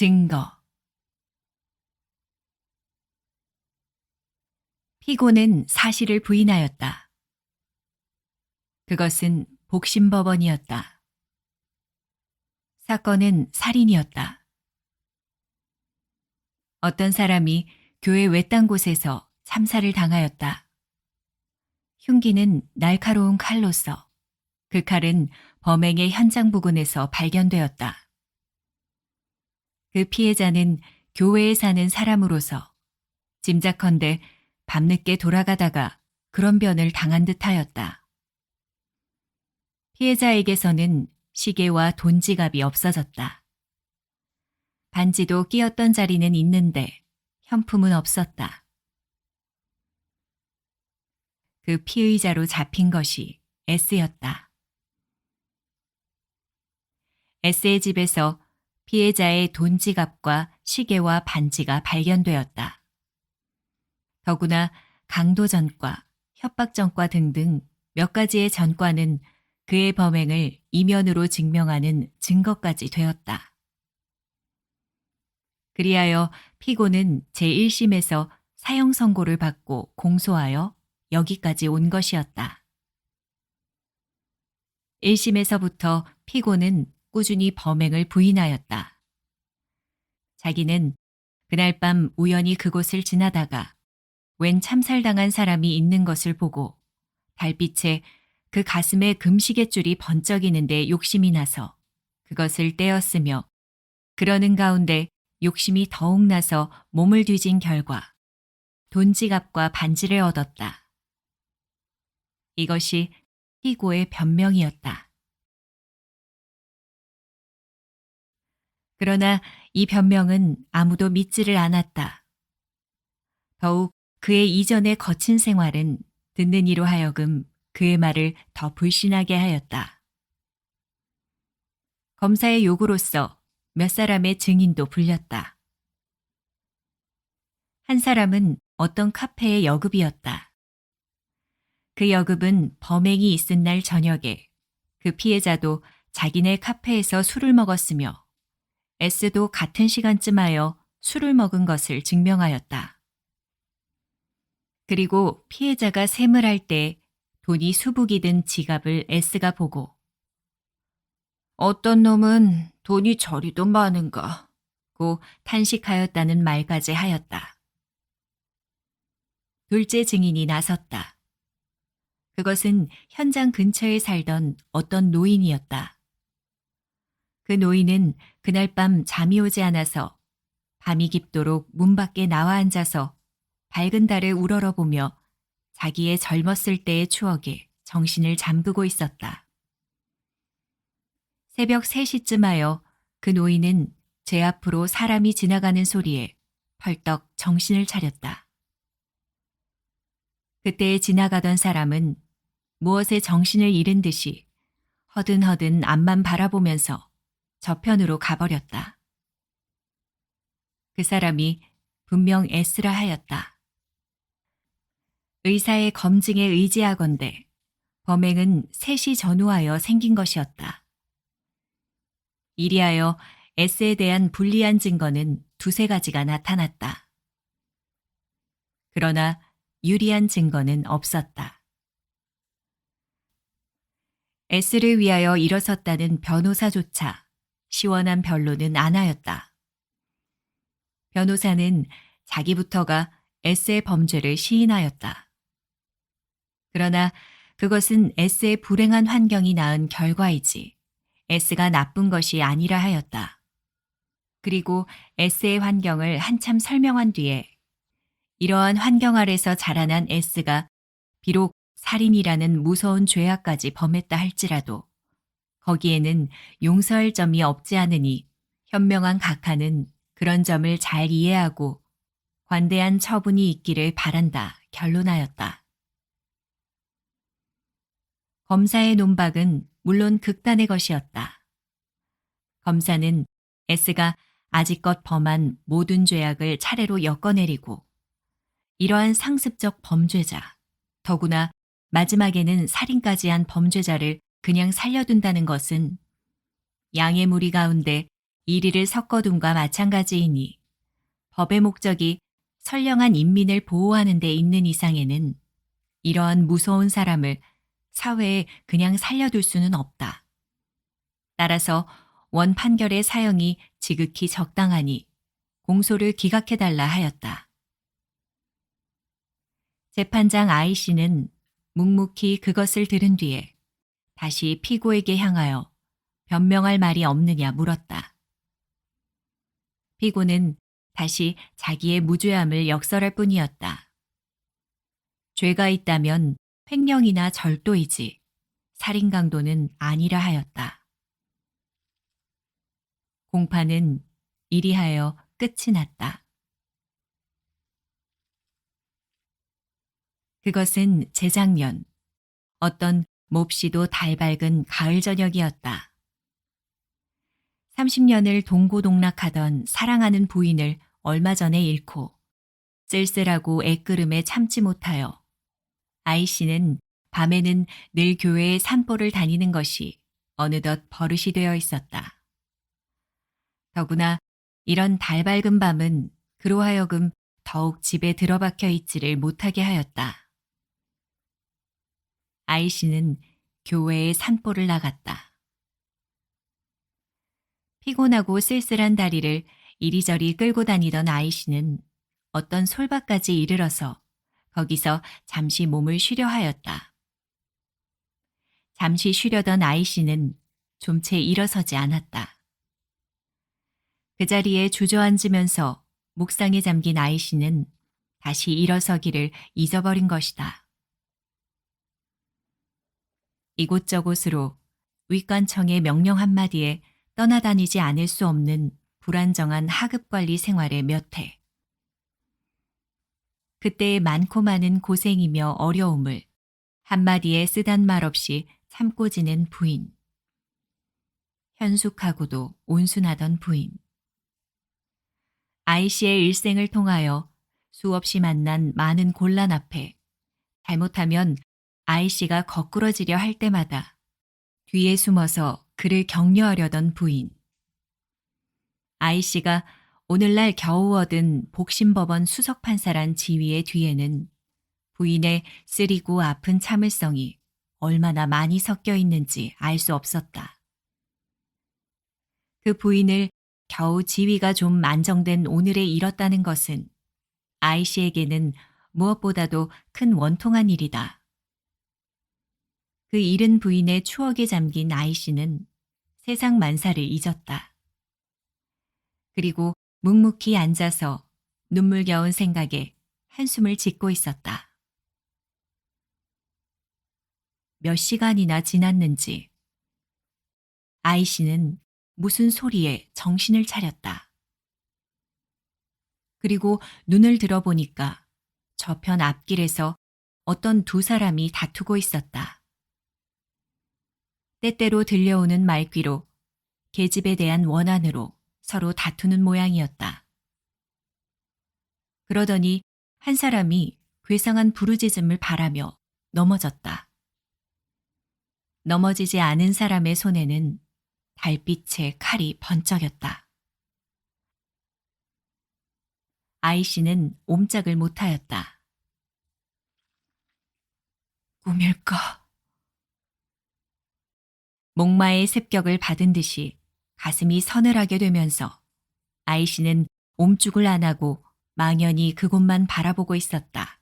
증거. 피고는 사실을 부인하였다. 그것은 복심법원이었다. 사건은 살인이었다. 어떤 사람이 교회 외딴 곳에서 참살을 당하였다. 흉기는 날카로운 칼로서 그 칼은 범행의 현장 부근에서 발견되었다. 그 피해자는 교회에 사는 사람으로서 짐작컨대 밤늦게 돌아가다가 그런 변을 당한 듯하였다. 피해자에게서는 시계와 돈 지갑이 없어졌다. 반지도 끼었던 자리는 있는데 현품은 없었다. 그 피의자로 잡힌 것이 S였다. S의 집에서 피해자의 돈 지갑과 시계와 반지가 발견되었다. 더구나 강도 전과, 협박 전과 등등 몇 가지의 전과는 그의 범행을 이면으로 증명하는 증거까지 되었다. 그리하여 피고는 제1심에서 사형 선고를 받고 공소하여 여기까지 온 것이었다. 1심에서부터 피고는 꾸준히 범행을 부인하였다. 자기는 그날 밤 우연히 그곳을 지나다가 웬 참살당한 사람이 있는 것을 보고 달빛에 그 가슴에 금시계줄이 번쩍이는데 욕심이 나서 그것을 떼었으며 그러는 가운데 욕심이 더욱 나서 몸을 뒤진 결과 돈 지갑과 반지를 얻었다. 이것이 피고의 변명이었다. 그러나 이 변명은 아무도 믿지를 않았다. 더욱 그의 이전의 거친 생활은 듣는 이로 하여금 그의 말을 더 불신하게 하였다. 검사의 요구로서 몇 사람의 증인도 불렸다. 한 사람은 어떤 카페의 여급이었다. 그 여급은 범행이 있은 날 저녁에 그 피해자도 자기네 카페에서 술을 먹었으며 S도 같은 시간쯤 하여 술을 먹은 것을 증명하였다. 그리고 피해자가 셈을 할 때 돈이 수북이 든 지갑을 S가 보고 어떤 놈은 돈이 저리도 많은가 고 탄식하였다는 말까지 하였다. 둘째 증인이 나섰다. 그것은 현장 근처에 살던 어떤 노인이었다. 그 노인은 그날 밤 잠이 오지 않아서 밤이 깊도록 문 밖에 나와 앉아서 밝은 달을 우러러보며 자기의 젊었을 때의 추억에 정신을 잠그고 있었다. 새벽 3시쯤 하여 그 노인은 제 앞으로 사람이 지나가는 소리에 펄떡 정신을 차렸다. 그때 지나가던 사람은 무엇에 정신을 잃은 듯이 허든허든 앞만 바라보면서 저편으로 가버렸다. 그 사람이 분명 S라 하였다. 의사의 검증에 의지하건대 범행은 3시 전후하여 생긴 것이었다. 이리하여 S에 대한 불리한 증거는 두세 가지가 나타났다. 그러나 유리한 증거는 없었다. S를 위하여 일어섰다는 변호사조차 시원한 변론은 안 하였다. 변호사는 자기부터가 S의 범죄를 시인하였다. 그러나 그것은 S의 불행한 환경이 낳은 결과이지 S가 나쁜 것이 아니라 하였다. 그리고 S의 환경을 한참 설명한 뒤에 이러한 환경 아래서 자라난 S가 비록 살인이라는 무서운 죄악까지 범했다 할지라도 거기에는 용서할 점이 없지 않으니 현명한 각하는 그런 점을 잘 이해하고 관대한 처분이 있기를 바란다 결론하였다. 검사의 논박은 물론 극단의 것이었다. 검사는 S가 아직껏 범한 모든 죄악을 차례로 엮어내리고 이러한 상습적 범죄자, 더구나 마지막에는 살인까지 한 범죄자를 그냥 살려둔다는 것은 양의 무리 가운데 이리를 섞어둔과 마찬가지이니 법의 목적이 선량한 인민을 보호하는 데 있는 이상에는 이러한 무서운 사람을 사회에 그냥 살려둘 수는 없다. 따라서 원 판결의 사형이 지극히 적당하니 공소를 기각해달라 하였다. 재판장 아이 씨는 묵묵히 그것을 들은 뒤에 다시 피고에게 향하여 변명할 말이 없느냐 물었다. 피고는 다시 자기의 무죄함을 역설할 뿐이었다. 죄가 있다면 횡령이나 절도이지 살인 강도는 아니라 하였다. 공판은 이리하여 끝이 났다. 그것은 재작년 어떤 몹시도 달 밝은 가을 저녁이었다. 30년을 동고동락하던 사랑하는 부인을 얼마 전에 잃고 쓸쓸하고 애끓음에 참지 못하여 아이 씨는 밤에는 늘 교회에 산보를 다니는 것이 어느덧 버릇이 되어 있었다. 더구나 이런 달 밝은 밤은 그로 하여금 더욱 집에 들어박혀 있지를 못하게 하였다. 아이 씨는 교회에 산보를 나갔다. 피곤하고 쓸쓸한 다리를 이리저리 끌고 다니던 아이 씨는 어떤 솔밭까지 이르러서 거기서 잠시 몸을 쉬려 하였다. 잠시 쉬려던 아이 씨는 좀 채 일어서지 않았다. 그 자리에 주저앉으면서 묵상에 잠긴 아이 씨는 다시 일어서기를 잊어버린 것이다. 이곳저곳으로 윗관청의 명령 한마디에 떠나다니지 않을 수 없는 불안정한 하급관리 생활의 몇 해. 그때의 많고 많은 고생이며 어려움을 한마디에 쓰단 말 없이 참고 지낸 부인. 현숙하고도 온순하던 부인. 아이 씨의 일생을 통하여 수없이 만난 많은 곤란 앞에 잘못하면 아이 씨가 거꾸러지려 할 때마다 뒤에 숨어서 그를 격려하려던 부인. 아이 씨가 오늘날 겨우 얻은 복심법원 수석판사란 지위의 뒤에는 부인의 쓰리고 아픈 참을성이 얼마나 많이 섞여 있는지 알 수 없었다. 그 부인을 겨우 지위가 좀 안정된 오늘에 잃었다는 것은 아이 씨에게는 무엇보다도 큰 원통한 일이다. 그 잃은 부인의 추억에 잠긴 아이 씨는 세상 만사를 잊었다. 그리고 묵묵히 앉아서 눈물겨운 생각에 한숨을 짓고 있었다. 몇 시간이나 지났는지 아이 씨는 무슨 소리에 정신을 차렸다. 그리고 눈을 들어보니까 저편 앞길에서 어떤 두 사람이 다투고 있었다. 때때로 들려오는 말귀로 계집에 대한 원한으로 서로 다투는 모양이었다. 그러더니 한 사람이 괴상한 부르짖음을 바라며 넘어졌다. 넘어지지 않은 사람의 손에는 달빛의 칼이 번쩍였다. 아이 씨는 옴짝을 못하였다. 꿈일까? 목마의 습격을 받은 듯이 가슴이 서늘하게 되면서 아이 씨는 옴죽을 안 하고 망연히 그곳만 바라보고 있었다.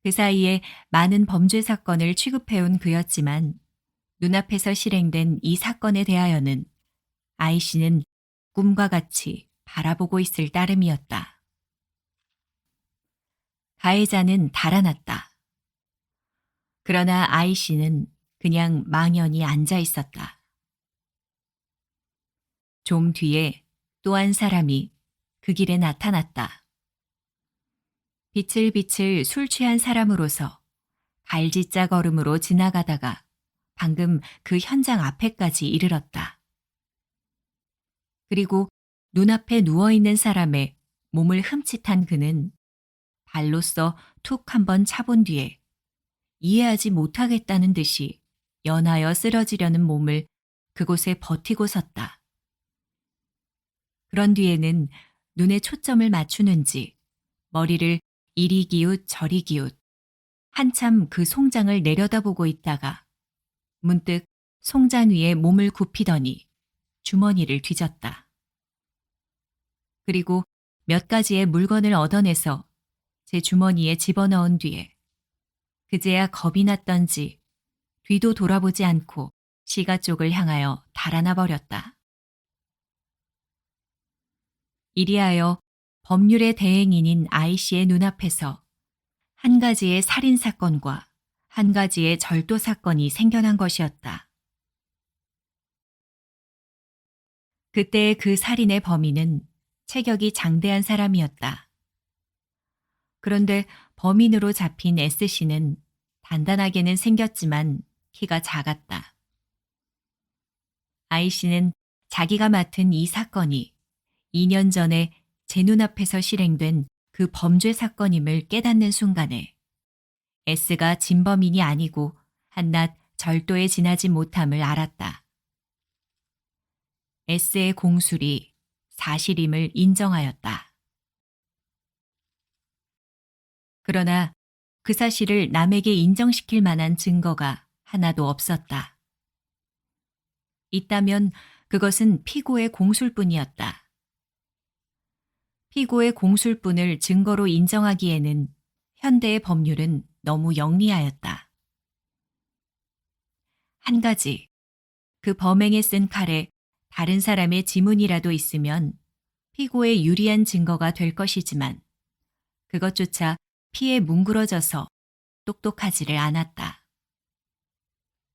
그 사이에 많은 범죄 사건을 취급해온 그였지만 눈앞에서 실행된 이 사건에 대하여는 아이 씨는 꿈과 같이 바라보고 있을 따름이었다. 가해자는 달아났다. 그러나 아이 씨는 그냥 망연히 앉아 있었다. 좀 뒤에 또 한 사람이 그 길에 나타났다. 비틀비틀 술 취한 사람으로서 갈지자 걸음으로 지나가다가 방금 그 현장 앞에까지 이르렀다. 그리고 눈앞에 누워있는 사람의 몸을 흠칫한 그는 발로써 툭 한번 차본 뒤에 이해하지 못하겠다는 듯이 연하여 쓰러지려는 몸을 그곳에 버티고 섰다. 그런 뒤에는 눈에 초점을 맞추는지 머리를 이리 기웃 저리 기웃 한참 그 송장을 내려다보고 있다가 문득 송장 위에 몸을 굽히더니 주머니를 뒤졌다. 그리고 몇 가지의 물건을 얻어내서 제 주머니에 집어넣은 뒤에 그제야 겁이 났던지 뒤도 돌아보지 않고 시가 쪽을 향하여 달아나 버렸다. 이리하여 법률의 대행인인 아이씨의 눈앞에서 한 가지의 살인 사건과 한 가지의 절도 사건이 생겨난 것이었다. 그때의 그 살인의 범인은 체격이 장대한 사람이었다. 그런데 범인으로 잡힌 S씨는 단단하게는 생겼지만 키가 작았다. I씨는 자기가 맡은 이 사건이 2년 전에 제 눈앞에서 실행된 그 범죄 사건임을 깨닫는 순간에 S가 진범인이 아니고 한낱 절도에 지나지 못함을 알았다. S의 공술이 사실임을 인정하였다. 그러나 그 사실을 남에게 인정시킬 만한 증거가 하나도 없었다. 있다면 그것은 피고의 공술뿐이었다. 피고의 공술뿐을 증거로 인정하기에는 현대의 법률은 너무 영리하였다. 한 가지, 그 범행에 쓴 칼에 다른 사람의 지문이라도 있으면 피고에 유리한 증거가 될 것이지만 그것조차 피에 뭉그러져서 똑똑하지를 않았다.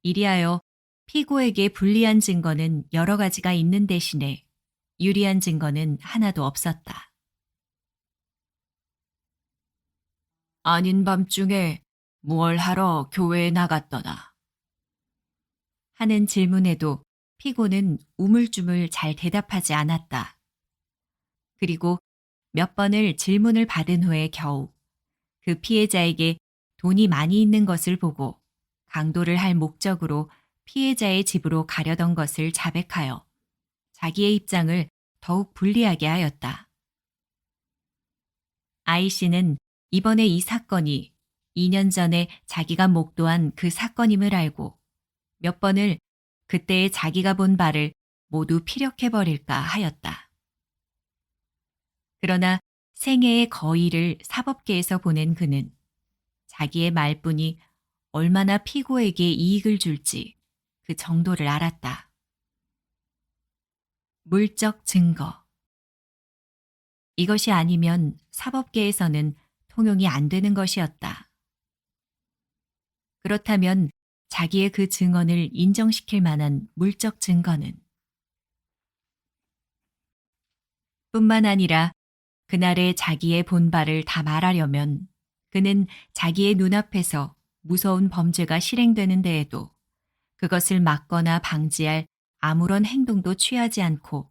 이리하여 피고에게 불리한 증거는 여러 가지가 있는 대신에 유리한 증거는 하나도 없었다. 아닌 밤중에 무얼 하러 교회에 나갔더나 하는 질문에도 피고는 우물쭈물 잘 대답하지 않았다. 그리고 몇 번을 질문을 받은 후에 겨우 그 피해자에게 돈이 많이 있는 것을 보고 강도를 할 목적으로 피해자의 집으로 가려던 것을 자백하여 자기의 입장을 더욱 불리하게 하였다. I씨는 이번에 이 사건이 2년 전에 자기가 목도한 그 사건임을 알고 몇 번을 그때의 자기가 본 바를 모두 피력해버릴까 하였다. 그러나 생애의 거의를 사법계에서 보낸 그는 자기의 말뿐이 얼마나 피고에게 이익을 줄지 그 정도를 알았다. 물적 증거. 이것이 아니면 사법계에서는 통용이 안 되는 것이었다. 그렇다면 자기의 그 증언을 인정시킬 만한 물적 증거는 뿐만 아니라 그날의 자기의 본 바를 다 말하려면 그는 자기의 눈앞에서 무서운 범죄가 실행되는 데에도 그것을 막거나 방지할 아무런 행동도 취하지 않고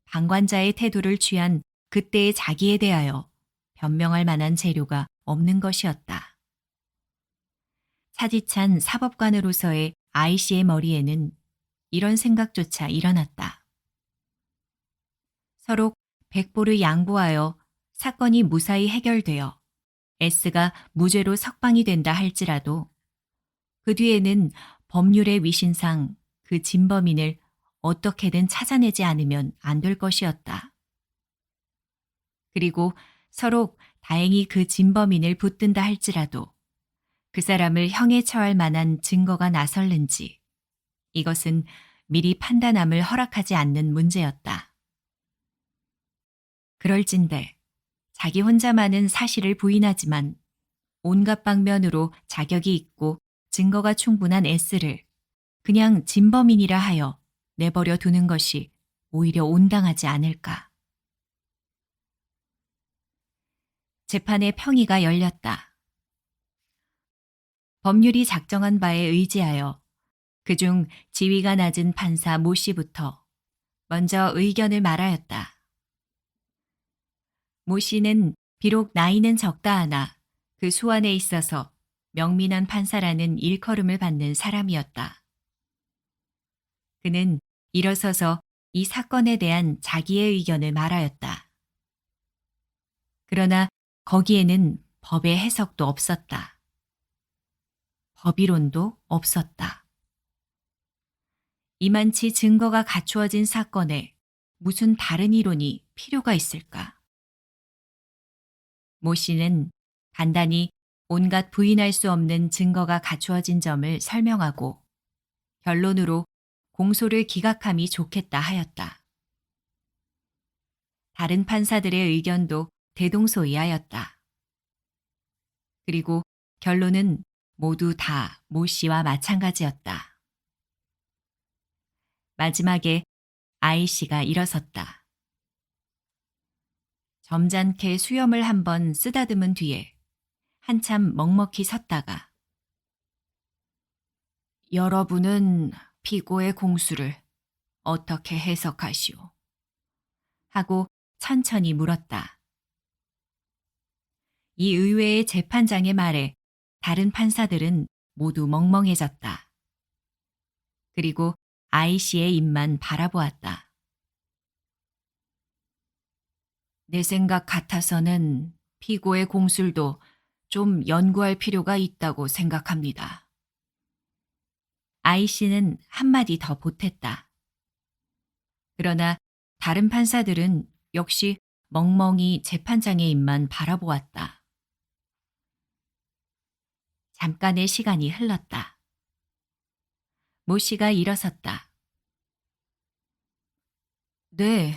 방관자의 태도를 취한 그때의 자기에 대하여 변명할 만한 재료가 없는 것이었다. 차디찬 사법관으로서의 I씨의 머리에는 이런 생각조차 일어났다. 서로 백보를 양보하여 사건이 무사히 해결되어 S가 무죄로 석방이 된다 할지라도 그 뒤에는 법률의 위신상 그 진범인을 어떻게든 찾아내지 않으면 안 될 것이었다. 그리고 서로 다행히 그 진범인을 붙든다 할지라도 그 사람을 형에 처할 만한 증거가 나설는지 이것은 미리 판단함을 허락하지 않는 문제였다. 그럴진대 자기 혼자만은 사실을 부인하지만 온갖 방면으로 자격이 있고 증거가 충분한 S를 그냥 진범인이라 하여 내버려 두는 것이 오히려 온당하지 않을까. 재판의 평의가 열렸다. 법률이 작정한 바에 의지하여 그중 지위가 낮은 판사 모 씨부터 먼저 의견을 말하였다. 모 씨는 비록 나이는 적다 하나 그 수완에 있어서 명민한 판사라는 일컬음을 받는 사람이었다. 그는 일어서서 이 사건에 대한 자기의 의견을 말하였다. 그러나 거기에는 법의 해석도 없었다. 법이론도 없었다. 이만치 증거가 갖추어진 사건에 무슨 다른 이론이 필요가 있을까? 모 씨는 간단히 온갖 부인할 수 없는 증거가 갖추어진 점을 설명하고 결론으로 공소를 기각함이 좋겠다 하였다. 다른 판사들의 의견도 대동소이하였다. 그리고 결론은 모두 다 모 씨와 마찬가지였다. 마지막에 아이 씨가 일어섰다. 점잖게 수염을 한번 쓰다듬은 뒤에 한참 먹먹히 섰다가 여러분은 피고의 공수를 어떻게 해석하시오? 하고 천천히 물었다. 이 의외의 재판장의 말에 다른 판사들은 모두 멍멍해졌다. 그리고 아이 씨의 입만 바라보았다. 내 생각 같아서는 피고의 공술도 좀 연구할 필요가 있다고 생각합니다. 아이 씨는 한마디 더 보탰다. 그러나 다른 판사들은 역시 멍멍이 재판장의 입만 바라보았다. 잠깐의 시간이 흘렀다. 모 씨가 일어섰다. 네,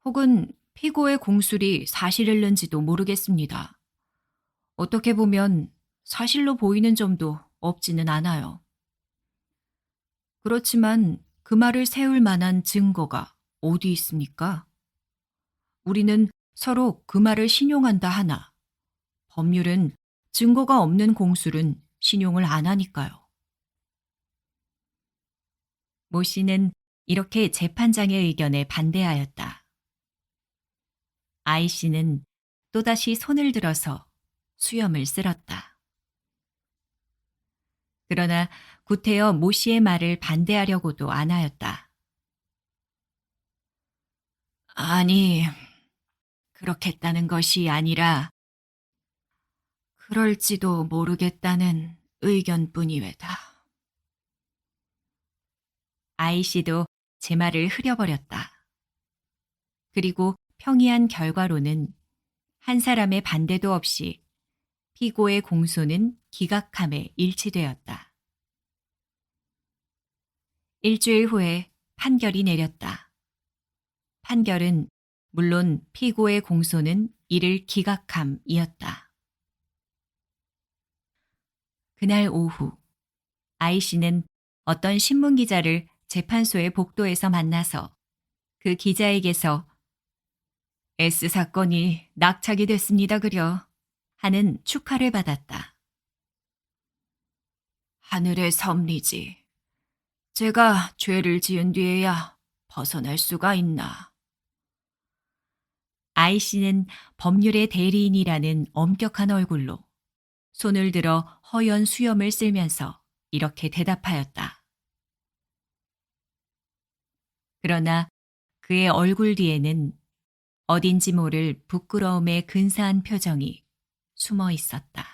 혹은 피고의 공술이 사실일는지도 모르겠습니다. 어떻게 보면 사실로 보이는 점도 없지는 않아요. 그렇지만 그 말을 세울 만한 증거가 어디 있습니까? 우리는 서로 그 말을 신용한다 하나, 법률은 증거가 없는 공술은 신용을 안 하니까요. 모 씨는 이렇게 재판장의 의견에 반대하였다. 아이 씨는 또다시 손을 들어서 수염을 쓸었다. 그러나 구태여 모 씨의 말을 반대하려고도 안 하였다. 아니, 그렇겠다는 것이 아니라 그럴지도 모르겠다는 의견뿐이외다. 아이 씨도 제 말을 흐려버렸다. 그리고 평이한 결과로는 한 사람의 반대도 없이 피고의 공소는 기각함에 일치되었다. 일주일 후에 판결이 내렸다. 판결은 물론 피고의 공소는 이를 기각함이었다. 그날 오후 아이 씨는 어떤 신문 기자를 재판소의 복도에서 만나서 그 기자에게서 S 사건이 낙착이 됐습니다 그려 하는 축하를 받았다. 하늘의 섭리지. 제가 죄를 지은 뒤에야 벗어날 수가 있나. 아이 씨는 법률의 대리인이라는 엄격한 얼굴로 손을 들어 허연 수염을 쓸면서 이렇게 대답하였다. 그러나 그의 얼굴 뒤에는 어딘지 모를 부끄러움의 근사한 표정이 숨어 있었다.